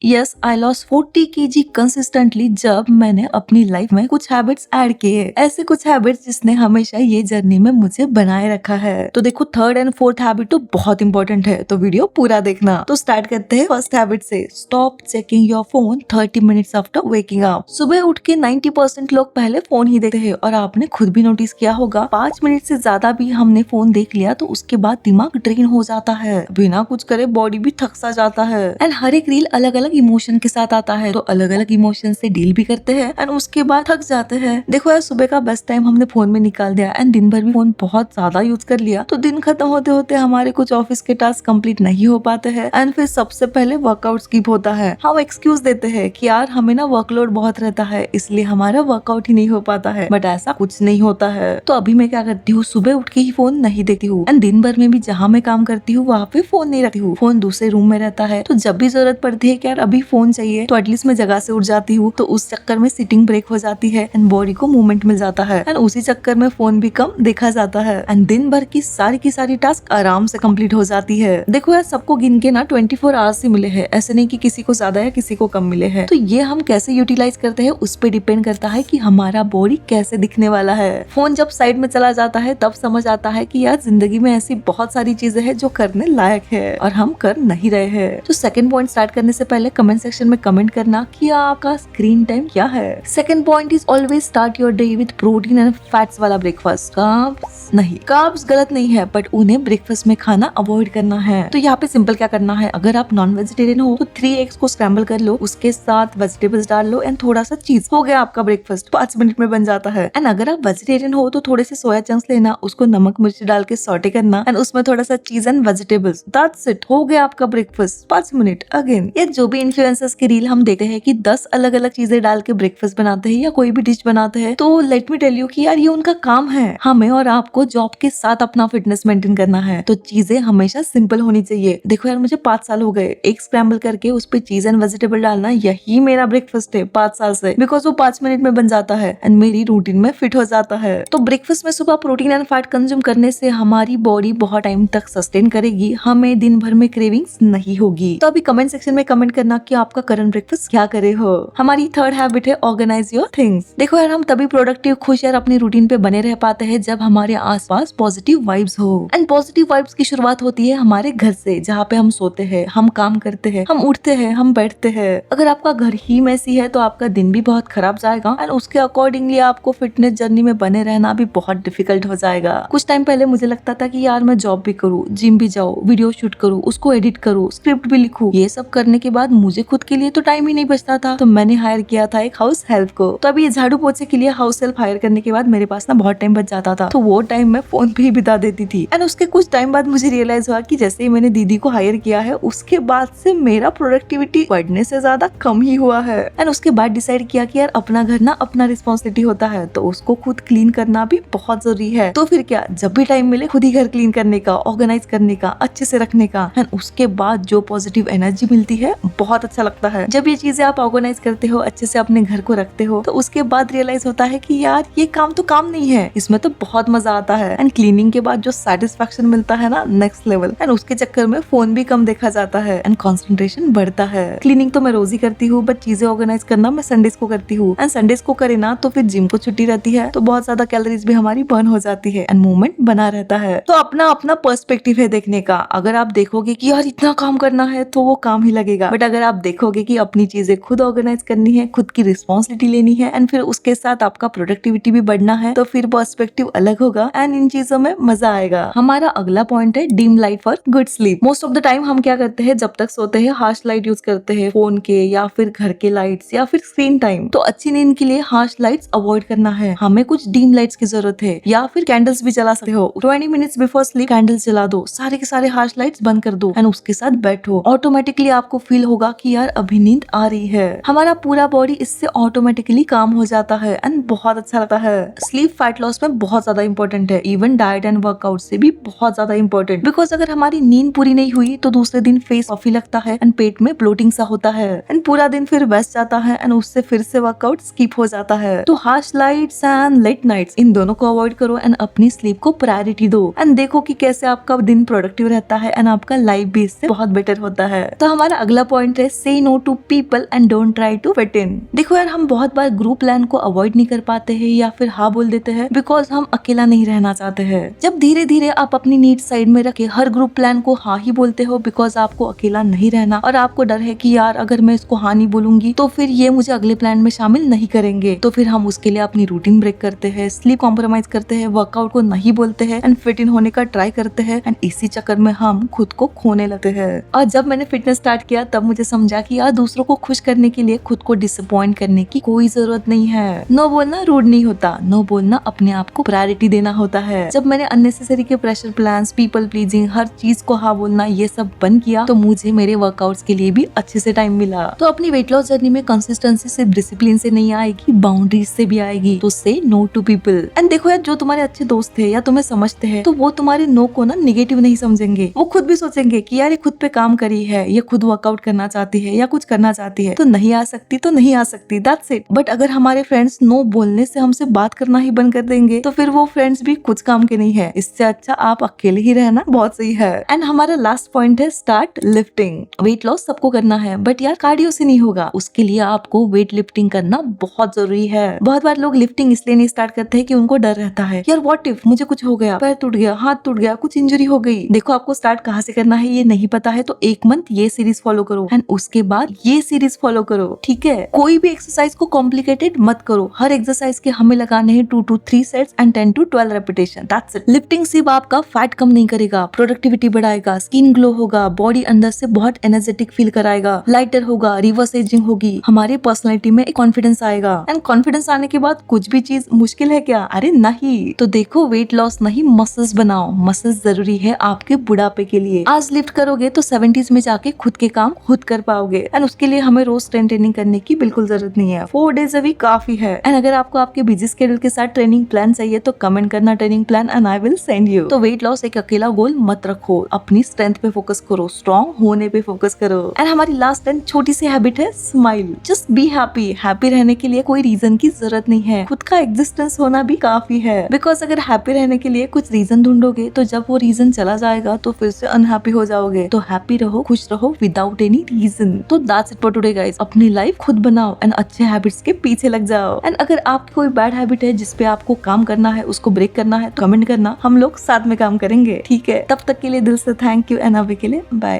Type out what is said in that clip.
Yes, I lost 40 kg consistently जब मैंने अपनी लाइफ में कुछ हैबिट्स ऐड किए। ऐसे कुछ हैबिट्स जिसने हमेशा ये जर्नी में मुझे बनाए रखा है। तो देखो, थर्ड एंड फोर्थ हैबिट तो बहुत इंपॉर्टेंट है, तो वीडियो पूरा देखना। तो स्टार्ट करते हैं फर्स्ट हैबिट से। Stop checking your phone 30 minutes after waking up. सुबह उठ के 90% लोग पहले फोन ही देखते हैं, और आपने खुद भी नोटिस किया होगा 5 मिनट से ज्यादा भी हमने फोन देख लिया तो उसके बाद दिमाग ड्रेन हो जाता है, बिना कुछ करे बॉडी भी थक सा जाता है। एंड हर एक रील अलग अलग इमोशन के साथ आता है, तो अलग अलग इमोशन से डील भी करते हैं एंड उसके बाद थक जाते हैं। देखो यार, सुबह का बेस्ट टाइम हमने फोन में निकाल दिया एंड दिन भर भी फोन बहुत ज्यादा यूज कर लिया, तो दिन खत्म होते होते हमारे कुछ ऑफिस के टास्क कंप्लीट नहीं हो पाते हैं एंड फिर सबसे पहले वर्कआउट स्किप होता है। हम एक्सक्यूज देते हैं कि यार हमें ना वर्कलोड बहुत रहता है इसलिए हमारा वर्कआउट ही नहीं हो पाता है, बट ऐसा कुछ नहीं होता है। तो अभी मैं क्या करती हूँ, सुबह उठ के ही फोन नहीं देखती हूँ एंड दिन भर में भी जहाँ मैं काम करती हूँ वहाँ पे फोन नहीं रखती हूँ। फोन दूसरे रूम में रहता है, तो जब भी जरूरत पड़ती है कि यार अभी फोन चाहिए तो एटलीस्ट मैं जगह से उठ जाती हूँ, तो उस चक्कर में सिटिंग ब्रेक हो जाती है एंड बॉडी को मूवमेंट मिल जाता है एंड उसी चक्कर में फोन भी कम देखा जाता है एंड दिन भर की सारी टास्क आराम से कंप्लीट हो जाती है। देखो यार, सबको गिन के ना 24 आवर्स ही मिले हैं, ऐसे नहीं कि किसी को ज्यादा या किसी को कम मिले हैं। तो ये हम कैसे यूटिलाइज करते हैं उस पे डिपेंड करता है कि हमारा बॉडी कैसे दिखने वाला है। फोन जब साइड में चला जाता है तब समझ आता है कि यार जिंदगी में ऐसी बहुत सारी चीजें हैं जो करने लायक है और हम कर नहीं रहे हैं। तो सेकंड पॉइंट स्टार्ट करने से पहले कमेंट सेक्शन में कमेंट करना कि आपका स्क्रीन टाइम क्या है। Second point is always start your day with protein and fats वाला ब्रेकफास्ट। कार्ब्स नहीं, कार्ब्स गलत नहीं है, बट उन्हें ब्रेकफास्ट में खाना अवॉइड करना है। तो यहाँ पे सिंपल क्या करना है, अगर आप नॉन वेजिटेरियन हो तो 3 एग्स को स्क्रैम्बल कर लो, उसके साथ वेजिटेबल्स डाल लो एंड थोड़ा सा चीज, हो गया आपका ब्रेकफास्ट। 5 मिनट में बन जाता है। एंड अगर आप वेजिटेरियन हो तो थोड़े से सोया चंक्स लेना, उसको नमक मिर्च डाल के सॉटे करना एंड उसमें थोड़ा सा चीज एंड वेजिटेबल्स, दैट्स इट, हो गया आपका ब्रेकफास्ट। 5 मिनट। अगेन, ये जो भी इन्फ्लुएंसर्स की रील हम देखते हैं कि 10 अलग अलग चीजें डाल के ब्रेकफास्ट बनाते हैं या कोई भी डिश बनाते हैं, तो लेट मी टेल यू कि यार ये उनका काम है। हमें और आपको जॉब के साथ अपना फिटनेस मेंटेन करना है, तो चीजें हमेशा सिंपल होनी चाहिए। देखो यार, मुझे 5 साल हो गए एक स्क्रैम्बल करके उस पे चीज एंड वेजिटेबल डालना, यही मेरा ब्रेकफास्ट है 5 साल से, बिकॉज वो 5 मिनट में बन जाता है एंड मेरी रूटीन में फिट हो जाता है। तो ब्रेकफास्ट में सुबह प्रोटीन एंड फैट कंज्यूम करने से हमारी बॉडी बहुत टाइम तक सस्टेन करेगी, हमें दिन भर में क्रेविंग्स नहीं होगी। तो अभी कमेंट सेक्शन में कमेंट करना कि आपका करंट ब्रेकफास्ट क्या करे हो। हमारी थर्ड हैबिट है ऑर्गेनाइज योर थिंग्स। देखो यार, हम तभी प्रोडक्टिव, खुश यार अपनी रूटीन पे बने रह पाते हैं जब हमारे आसपास पॉजिटिव वाइब्स हो। एंड पॉजिटिव वाइब्स की शुरुआत होती है हमारे घर से, जहाँ पे हम सोते हैं, हम काम करते हैं, हम उठते हैं, हम बैठते हैं। अगर आपका घर ही मैसी है तो आपका दिन भी बहुत खराब जाएगा एंड उसके अकॉर्डिंगली आपको फिटनेस जर्नी में बने रहना भी बहुत डिफिकल्ट हो जाएगा। कुछ टाइम पहले मुझे लगता था कि यार मैं जॉब भी करूँ, जिम भी जाऊँ, वीडियो शूट करूँ, उसको एडिट करूँ, स्क्रिप्ट भी लिखूँ, ये सब करने के बाद मुझे खुद के लिए तो टाइम ही नहीं बचता था। तो मैंने हायर किया था एक हाउस हेल्प को। तो अभी झाड़ू पोछे के लिए हाउस हेल्प हायर करने के बाद मेरे पास ना बहुत टाइम बच जाता था, तो वो टाइम मैं फोन पे ही बिता देती थी। एंड उसके कुछ टाइम बाद मुझे रियलाइज हुआ कि जैसे ही मैंने दीदी को हायर किया है उसके बाद से मेरा प्रोडक्टिविटी बढ़ने से ज्यादा कम ही हुआ है। एंड उसके बाद डिसाइड किया कि यार अपना घर ना अपना रिस्पॉन्सिबिलिटी होता है, तो उसको खुद क्लीन करना भी बहुत जरूरी है। तो फिर क्या, जब भी टाइम मिले खुद ही घर क्लीन करने का, ऑर्गेनाइज करने का, अच्छे से रखने का। एंड उसके बाद जो पॉजिटिव एनर्जी मिलती है बहुत अच्छा लगता है। जब ये चीजें आप ऑर्गेनाइज करते हो, अच्छे से अपने घर को रखते हो, तो उसके बाद रियलाइज होता है कि यार ये काम तो काम नहीं है, इसमें तो बहुत मजा आता है। एंड क्लीनिंग के बाद जो सेटिस्फेक्शन मिलता है ना, नेक्स्ट लेवल। एंड उसके चक्कर में फोन भी कम देखा जाता है एंड कंसंट्रेशन बढ़ता है। क्लीनिंग तो मैं रोज ही करती हूँ, बट चीजें ऑर्गेनाइज करना मैं संडेज को करती हूँ। एंड संडेज को करे ना तो फिर जिम को छुट्टी रहती है, तो बहुत ज्यादा कैलोरीज भी हमारी बर्न हो जाती है एंड मूवमेंट बना रहता है। तो अपना अपना पर्सपेक्टिव है देखने का। अगर आप देखोगे कि यार इतना काम करना है तो वो काम ही लगेगा, बट अगर आप देखोगे कि अपनी चीजें खुद ऑर्गेनाइज करनी है, खुद की रिस्पॉन्सिबिलिटी लेनी है एंड फिर उसके साथ आपका प्रोडक्टिविटी भी बढ़ना है, तो फिर पर्सपेक्टिव अलग होगा एंड इन चीजों में मजा आएगा। हमारा अगला पॉइंट है dim light for good sleep. Most of the time हम क्या करते हैं, जब तक सोते हैं हार्श लाइट यूज करते हैं, फोन के या फिर घर के लाइट्स या फिर स्क्रीन टाइम। तो अच्छी नींद के लिए हार्श लाइट्स अवॉइड करना है, हमें कुछ डिम लाइट्स की जरूरत है, या फिर कैंडल्स भी जला सकते हो। 20 मिनट्स बिफोर स्लीप कैंडल्स जला दो, सारे के सारे हार्श लाइट्स बंद कर दो एंड उसके साथ बैठो। ऑटोमेटिकली आपको फील होगा कि यार अभी नींद आ रही है। हमारा पूरा बॉडी इससे ऑटोमेटिकली काम हो जाता है एंड बहुत अच्छा लगता है। स्लीप फैट लॉस में बहुत ज्यादा इंपॉर्टेंट है, इवन डाइट एंड वर्कआउट से भी बहुत ज्यादा इंपॉर्टेंट। बिकॉज अगर हमारी नींद पूरी नहीं हुई तो दूसरे दिन फेस कॉफी लगता है एंड पेट में ब्लोटिंग सा होता है एंड पूरा दिन फिर वेस्ट जाता है एंड उससे फिर से वर्कआउट स्किप हो जाता है। तो harsh lights and late nights, इन दोनों को अवॉइड करो एंड अपनी स्लीप को प्रायोरिटी दो एंड देखो कि कैसे आपका दिन प्रोडक्टिव रहता है एंड आपका लाइफ भी इससे बहुत बेटर होता है। तो हमारा अगला पॉइंट पॉइंट है say no to people and don't try to fit in. देखो यार, हम बहुत बार ग्रुप प्लान को अवॉइड नहीं कर पाते हैं या फिर हाँ बोल देते हैं बिकॉज हम अकेला नहीं रहना चाहते हैं। जब धीरे धीरे आप अपनी नीड साइड में रखे हर ग्रुप प्लान को हाँ ही बोलते हो बिकॉज आपको अकेला नहीं रहना और आपको डर है कि यार अगर मैं इसको हाँ नहीं बोलूंगी तो फिर ये मुझे अगले प्लान में शामिल नहीं करेंगे, तो फिर हम उसके लिए अपनी रूटीन ब्रेक करते हैं, स्लीप कॉम्प्रोमाइज करते हैं, वर्कआउट को नहीं बोलते हैं एंड फिट इन होने का ट्राई करते हैं एंड इसी चक्कर में हम खुद को खोने लगते हैं। और जब मैंने फिटनेस स्टार्ट किया तब मुझे समझा कि यार दूसरों को खुश करने के लिए खुद को डिसअपॉइंट करने की कोई जरूरत नहीं है। नो बोलना रूड नहीं होता, नो बोलना अपने आप को प्रायोरिटी देना होता है। जब मैंने अननेसेसरी के प्रेशर प्लान्स, पीपल प्लीजिंग, हर चीज को हाँ बोलना ये सब बंद किया तो मुझे मेरे वर्कआउट्स के लिए भी अच्छे से टाइम मिला। तो अपनी वेट लॉस जर्नी में कंसिस्टेंसी सिर्फ डिसिप्लिन से नहीं आएगी, बाउंड्रीज से भी आएगी। तो से नो टू पीपल। एंड देखो यार, जो तुम्हारे अच्छे दोस्त है या तुम्हें समझते हैं तो वो तुम्हारे नो को ना निगेटिव नहीं समझेंगे। वो खुद भी सोचेंगे कि यार ये खुद पे काम करी है, ये खुद वर्कआउट करना चाहती है या कुछ करना चाहती है, तो नहीं आ सकती तो नहीं आ सकती, दैट्स इट। बट अगर हमारे फ्रेंड्स नो बोलने से हमसे बात करना ही बंद कर देंगे तो फिर वो फ्रेंड्स भी कुछ काम के नहीं है। इससे अच्छा आप अकेले ही रहना बहुत सही है। एंड हमारा लास्ट पॉइंट है स्टार्ट लिफ्टिंग। वेट लॉस सबको करना है बट यार कार्डियो से नहीं होगा, उसके लिए आपको वेट लिफ्टिंग करना बहुत जरूरी है। बहुत बार लोग लिफ्टिंग इसलिए नहीं स्टार्ट करते हैं कि उनको डर रहता है यार व्हाट इफ मुझे कुछ हो गया, पैर टूट गया, हाथ टूट गया, कुछ इंजरी हो गई। देखो, आपको स्टार्ट कहाँ से करना है ये नहीं पता है तो एक मंथ ये सीरीज फॉलो करो एंड उसके बाद ये सीरीज फॉलो करो, ठीक है। कोई भी एक्सरसाइज को कॉम्प्लिकेटेड मत करो। हर एक्सरसाइज के हमें लगाने हैं 2 to 3 sets and 10 to 12 repetition, that's it. Lifting सिर्फ आपका फैट कम नहीं करेगा, प्रोडक्टिविटी बढ़ाएगा, स्किन ग्लो होगा, बॉडी अंदर से बहुत एनर्जेटिक फील कराएगा, लाइटर होगा, रिवर्स एजिंग होगी, हमारी पर्सनैलिटी में कॉन्फिडेंस आएगा। एंड कॉन्फिडेंस आने के बाद कुछ भी चीज मुश्किल है क्या? अरे नहीं। तो देखो, वेट लॉस नहीं मसल्स बनाओ, मसल्स जरूरी है आपके बुढ़ापे के लिए। आज लिफ्ट करोगे तो 70s में जाके खुद के काम खुद कर पाओगे एंड उसके लिए हमें रोज स्ट्रेंथ ट्रेनिंग करने की बिल्कुल जरूरत नहीं है। 4 days अ वीक काफी है। एंड अगर आपको आपके बिजी स्केड्यूल के साथ ट्रेनिंग प्लान चाहिए तो कमेंट करना training plan and I will send you. तो वेट लॉस एक अकेला गोल मत रखो, अपनी स्ट्रेंथ पे फोकस करो, स्ट्रॉन्ग होने पे फोकस करो। एंड हमारी लास्ट एंड छोटी सी हैबिट है smile. Just be happy. Happy रहने के लिए कोई रीजन की जरूरत नहीं है, खुद का एग्जिस्टेंस होना भी काफी है। बिकॉज अगर हैप्पी रहने के लिए कुछ रीजन ढूंढोगे तो जब वो रीजन चला जाएगा तो फिर से अनहैप्पी हो जाओगे। तो हैप्पी रहो, खुश रहो विदाउट एनी रीजन। तो that's it for today guys. अपनी लाइफ खुद बनाओ एंड अच्छे हैबिट्स के पीछे लग जाओ। एंड अगर आपकी कोई बैड हैबिट है जिसपे आपको काम करना है, उसको ब्रेक करना है तो कमेंट करना, हम लोग साथ में काम करेंगे, ठीक है। तब तक के लिए दिल से थैंक यू एंड अभी के लिए बाय।